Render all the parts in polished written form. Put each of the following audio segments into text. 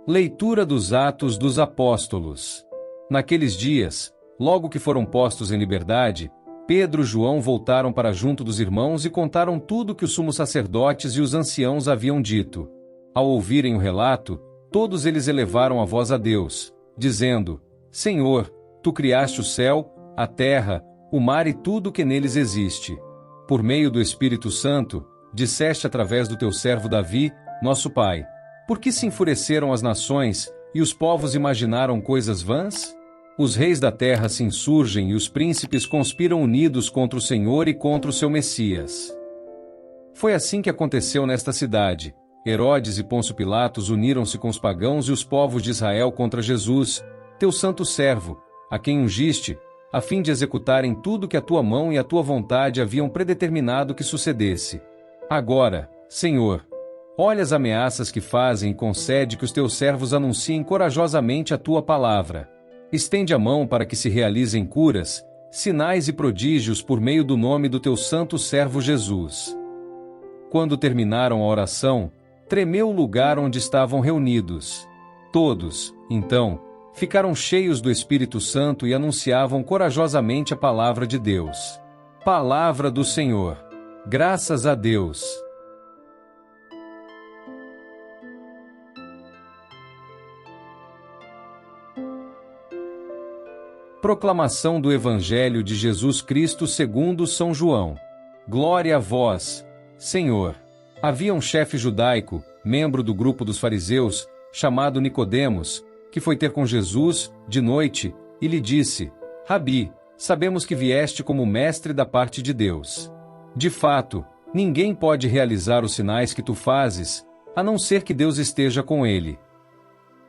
Leitura dos Atos dos Apóstolos. Naqueles dias, logo que foram postos em liberdade, Pedro e João voltaram para junto dos irmãos e contaram tudo que os sumos sacerdotes e os anciãos haviam dito. Ao ouvirem o relato, todos eles elevaram a voz a Deus, dizendo: Senhor, Tu criaste o céu, a terra, o mar e tudo o que neles existe. Por meio do Espírito Santo, disseste através do Teu servo Davi, nosso pai: Por que se enfureceram as nações, e os povos imaginaram coisas vãs? Os reis da terra se insurgem e os príncipes conspiram unidos contra o Senhor e contra o seu Messias. Foi assim que aconteceu nesta cidade. Herodes e Pôncio Pilatos uniram-se com os pagãos e os povos de Israel contra Jesus, Teu santo servo, a quem ungiste, a fim de executarem tudo que a Tua mão e a Tua vontade haviam predeterminado que sucedesse. Agora, Senhor, olha as ameaças que fazem e concede que os Teus servos anunciem corajosamente a Tua palavra. Estende a mão para que se realizem curas, sinais e prodígios por meio do nome do Teu santo servo Jesus. Quando terminaram a oração, tremeu o lugar onde estavam reunidos. Todos, então, ficaram cheios do Espírito Santo e anunciavam corajosamente a palavra de Deus. Palavra do Senhor. Graças a Deus. Proclamação do Evangelho de Jesus Cristo segundo São João. Glória a vós, Senhor. Havia um chefe judaico, membro do grupo dos fariseus, chamado Nicodemos, que foi ter com Jesus, de noite, e lhe disse: Rabi, sabemos que vieste como mestre da parte de Deus. De fato, ninguém pode realizar os sinais que tu fazes, a não ser que Deus esteja com ele.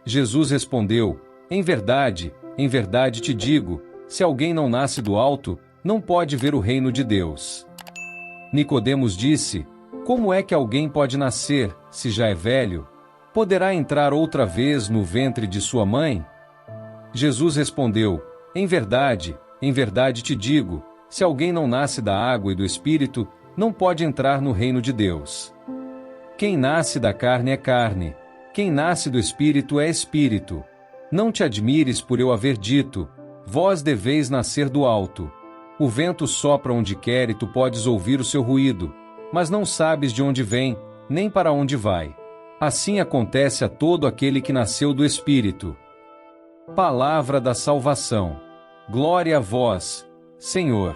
Jesus respondeu: em verdade te digo, se alguém não nasce do alto, não pode ver o reino de Deus. Nicodemos disse: Como é que alguém pode nascer, se já é velho? Poderá entrar outra vez no ventre de sua mãe? Jesus respondeu: em verdade te digo, se alguém não nasce da água e do Espírito, não pode entrar no reino de Deus. Quem nasce da carne é carne, quem nasce do Espírito é Espírito. Não te admires por eu haver dito: vós deveis nascer do alto. O vento sopra onde quer e tu podes ouvir o seu ruído, mas não sabes de onde vem, nem para onde vai. Assim acontece a todo aquele que nasceu do Espírito. Palavra da salvação. Glória a vós, Senhor.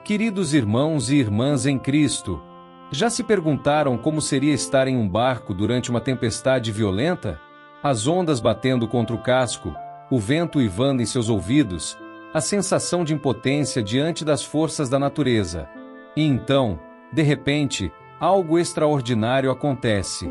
Queridos irmãos e irmãs em Cristo, já se perguntaram como seria estar em um barco durante uma tempestade violenta? As ondas batendo contra o casco, o vento uivando em seus ouvidos, a sensação de impotência diante das forças da natureza. E então, de repente, algo extraordinário acontece.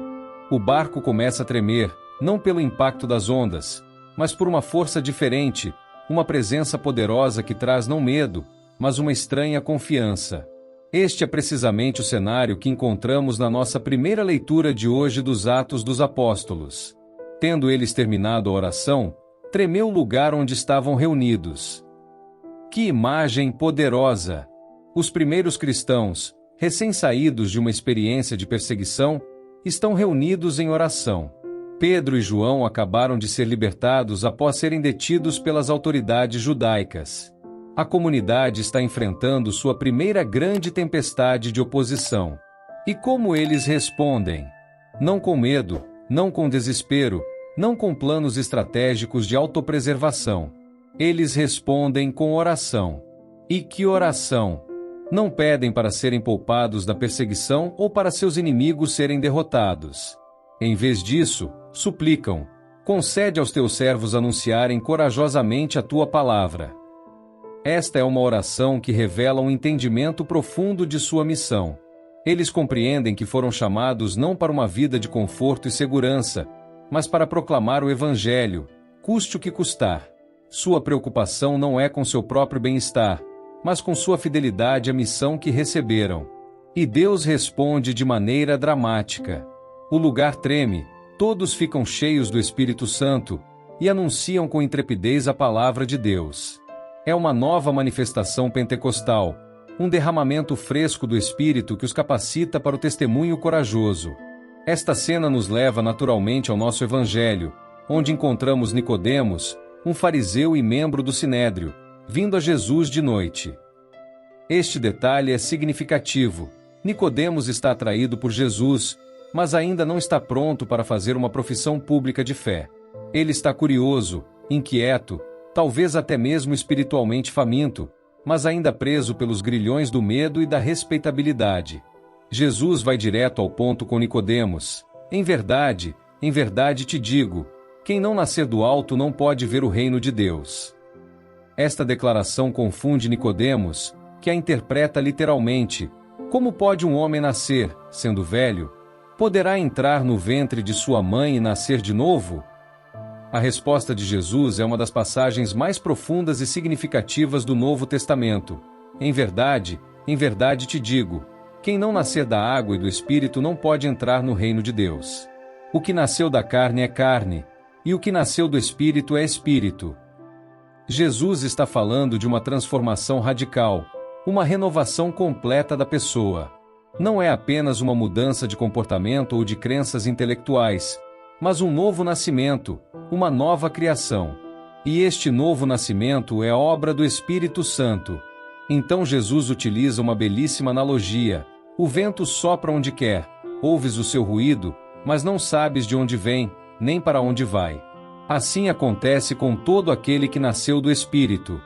O barco começa a tremer, não pelo impacto das ondas, mas por uma força diferente, uma presença poderosa que traz não medo, mas uma estranha confiança. Este é precisamente o cenário que encontramos na nossa primeira leitura de hoje dos Atos dos Apóstolos. Tendo eles terminado a oração, tremeu o lugar onde estavam reunidos. Que imagem poderosa! Os primeiros cristãos, recém-saídos de uma experiência de perseguição, estão reunidos em oração. Pedro e João acabaram de ser libertados após serem detidos pelas autoridades judaicas. A comunidade está enfrentando sua primeira grande tempestade de oposição. E como eles respondem? Não com medo, não com desespero, não com planos estratégicos de autopreservação. Eles respondem com oração. E que oração! Não pedem para serem poupados da perseguição ou para seus inimigos serem derrotados. Em vez disso, suplicam: concede aos teus servos anunciarem corajosamente a tua palavra. Esta é uma oração que revela um entendimento profundo de sua missão. Eles compreendem que foram chamados não para uma vida de conforto e segurança, mas para proclamar o Evangelho, custe o que custar. Sua preocupação não é com seu próprio bem-estar, mas com sua fidelidade à missão que receberam. E Deus responde de maneira dramática. O lugar treme, todos ficam cheios do Espírito Santo e anunciam com intrepidez a palavra de Deus. É uma nova manifestação pentecostal, um derramamento fresco do Espírito que os capacita para o testemunho corajoso. Esta cena nos leva naturalmente ao nosso Evangelho, onde encontramos Nicodemos, um fariseu e membro do Sinédrio, vindo a Jesus de noite. Este detalhe é significativo. Nicodemos está atraído por Jesus, mas ainda não está pronto para fazer uma profissão pública de fé. Ele está curioso, inquieto, talvez até mesmo espiritualmente faminto, mas ainda preso pelos grilhões do medo e da respeitabilidade. Jesus vai direto ao ponto com Nicodemos. Em verdade te digo, quem não nascer do alto não pode ver o reino de Deus. Esta declaração confunde Nicodemos, que a interpreta literalmente: como pode um homem nascer, sendo velho? Poderá entrar no ventre de sua mãe e nascer de novo? A resposta de Jesus é uma das passagens mais profundas e significativas do Novo Testamento. Em verdade te digo, quem não nascer da água e do Espírito não pode entrar no reino de Deus. O que nasceu da carne é carne, e o que nasceu do Espírito é Espírito. Jesus está falando de uma transformação radical, uma renovação completa da pessoa. Não é apenas uma mudança de comportamento ou de crenças intelectuais, mas um novo nascimento, uma nova criação. E este novo nascimento é obra do Espírito Santo. Então Jesus utiliza uma belíssima analogia: o vento sopra onde quer, ouves o seu ruído, mas não sabes de onde vem, nem para onde vai. Assim acontece com todo aquele que nasceu do Espírito.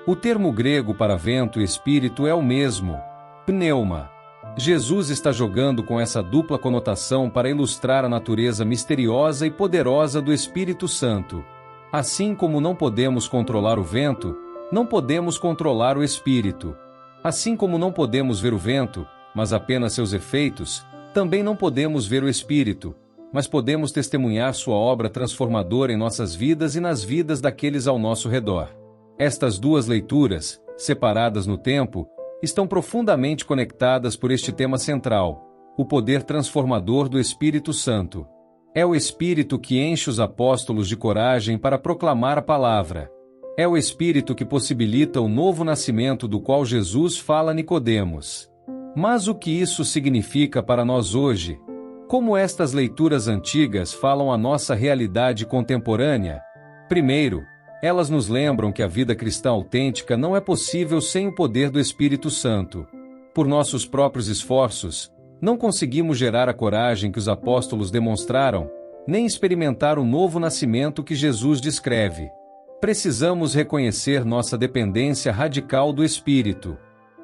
O termo grego para vento e espírito é o mesmo, pneuma. Jesus está jogando com essa dupla conotação para ilustrar a natureza misteriosa e poderosa do Espírito Santo. Assim como não podemos controlar o vento, não podemos controlar o Espírito. Assim como não podemos ver o vento, mas apenas seus efeitos, também não podemos ver o Espírito, mas podemos testemunhar sua obra transformadora em nossas vidas e nas vidas daqueles ao nosso redor. Estas duas leituras, separadas no tempo, estão profundamente conectadas por este tema central: o poder transformador do Espírito Santo. É o Espírito que enche os apóstolos de coragem para proclamar a palavra. É o Espírito que possibilita o novo nascimento do qual Jesus fala a Nicodemos. Mas o que isso significa para nós hoje? Como estas leituras antigas falam a nossa realidade contemporânea? Primeiro, elas nos lembram que a vida cristã autêntica não é possível sem o poder do Espírito Santo. Por nossos próprios esforços, não conseguimos gerar a coragem que os apóstolos demonstraram, nem experimentar o novo nascimento que Jesus descreve. Precisamos reconhecer nossa dependência radical do Espírito.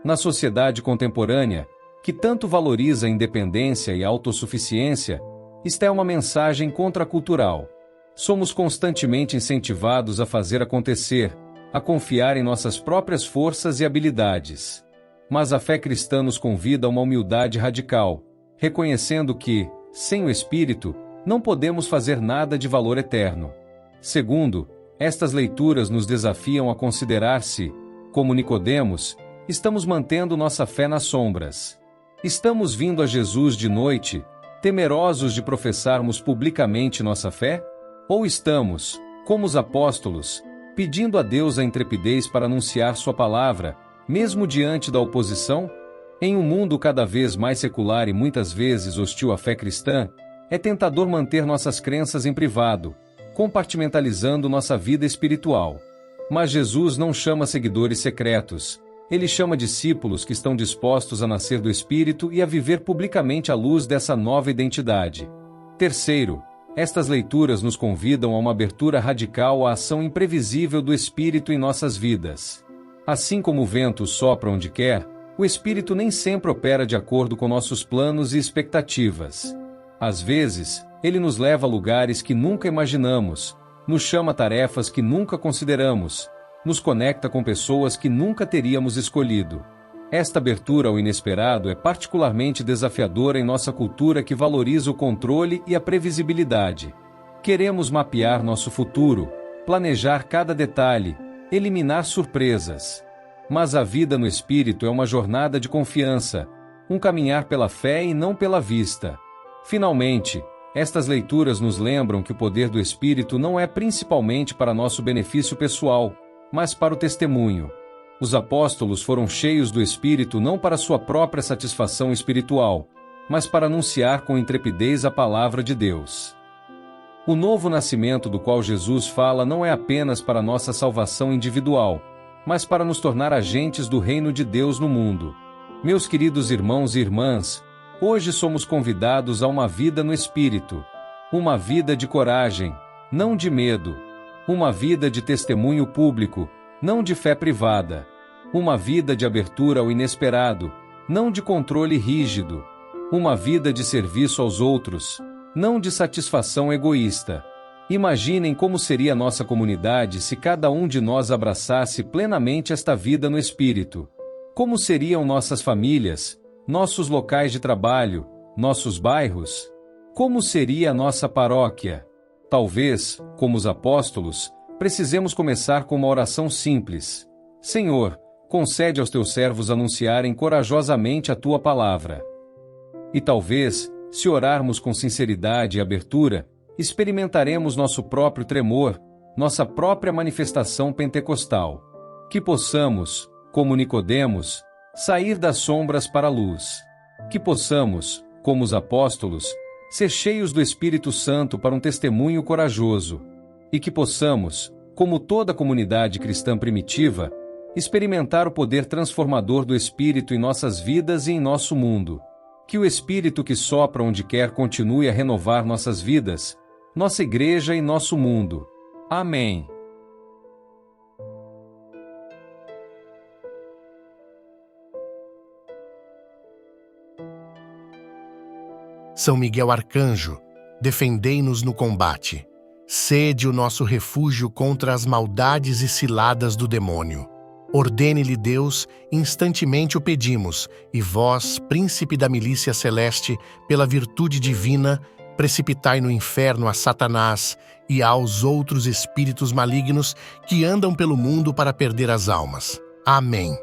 Na sociedade contemporânea, que tanto valoriza a independência e a autossuficiência, esta é uma mensagem contracultural. Somos constantemente incentivados a fazer acontecer, a confiar em nossas próprias forças e habilidades. Mas a fé cristã nos convida a uma humildade radical, reconhecendo que, sem o Espírito, não podemos fazer nada de valor eterno. Segundo, estas leituras nos desafiam a considerar se, como Nicodemos, estamos mantendo nossa fé nas sombras. Estamos vindo a Jesus de noite, temerosos de professarmos publicamente nossa fé? Ou estamos, como os apóstolos, pedindo a Deus a intrepidez para anunciar sua palavra, mesmo diante da oposição? Em um mundo cada vez mais secular e muitas vezes hostil à fé cristã, é tentador manter nossas crenças em privado, compartimentalizando nossa vida espiritual. Mas Jesus não chama seguidores secretos. Ele chama discípulos que estão dispostos a nascer do Espírito e a viver publicamente à luz dessa nova identidade. Terceiro, estas leituras nos convidam a uma abertura radical à ação imprevisível do Espírito em nossas vidas. Assim como o vento sopra onde quer, o Espírito nem sempre opera de acordo com nossos planos e expectativas. Às vezes, ele nos leva a lugares que nunca imaginamos, nos chama a tarefas que nunca consideramos, nos conecta com pessoas que nunca teríamos escolhido. Esta abertura ao inesperado é particularmente desafiadora em nossa cultura que valoriza o controle e a previsibilidade. Queremos mapear nosso futuro, planejar cada detalhe, eliminar surpresas. Mas a vida no Espírito é uma jornada de confiança, um caminhar pela fé e não pela vista. Finalmente, estas leituras nos lembram que o poder do Espírito não é principalmente para nosso benefício pessoal, mas para o testemunho. Os apóstolos foram cheios do Espírito não para sua própria satisfação espiritual, mas para anunciar com intrepidez a palavra de Deus. O novo nascimento do qual Jesus fala não é apenas para nossa salvação individual, mas para nos tornar agentes do reino de Deus no mundo. Meus queridos irmãos e irmãs, hoje somos convidados a uma vida no Espírito, uma vida de coragem, não de medo, uma vida de testemunho público, não de fé privada, uma vida de abertura ao inesperado, não de controle rígido, uma vida de serviço aos outros, não de satisfação egoísta. Imaginem como seria nossa comunidade se cada um de nós abraçasse plenamente esta vida no Espírito. Como seriam nossas famílias, nossos locais de trabalho, nossos bairros? Como seria a nossa paróquia? Talvez, como os apóstolos, precisemos começar com uma oração simples. Senhor, concede aos teus servos anunciarem corajosamente a tua palavra. E talvez, se orarmos com sinceridade e abertura, experimentaremos nosso próprio tremor, nossa própria manifestação pentecostal. Que possamos, como Nicodemos, sair das sombras para a luz. Que possamos, como os apóstolos, ser cheios do Espírito Santo para um testemunho corajoso. E que possamos, como toda a comunidade cristã primitiva, experimentar o poder transformador do Espírito em nossas vidas e em nosso mundo. Que o Espírito que sopra onde quer continue a renovar nossas vidas, nossa igreja e nosso mundo. Amém. São Miguel Arcanjo, defendei-nos no combate. Sede o nosso refúgio contra as maldades e ciladas do demônio. Ordene-lhe Deus, instantemente o pedimos, e vós, príncipe da milícia celeste, pela virtude divina, precipitai no inferno a Satanás e aos outros espíritos malignos que andam pelo mundo para perder as almas. Amém.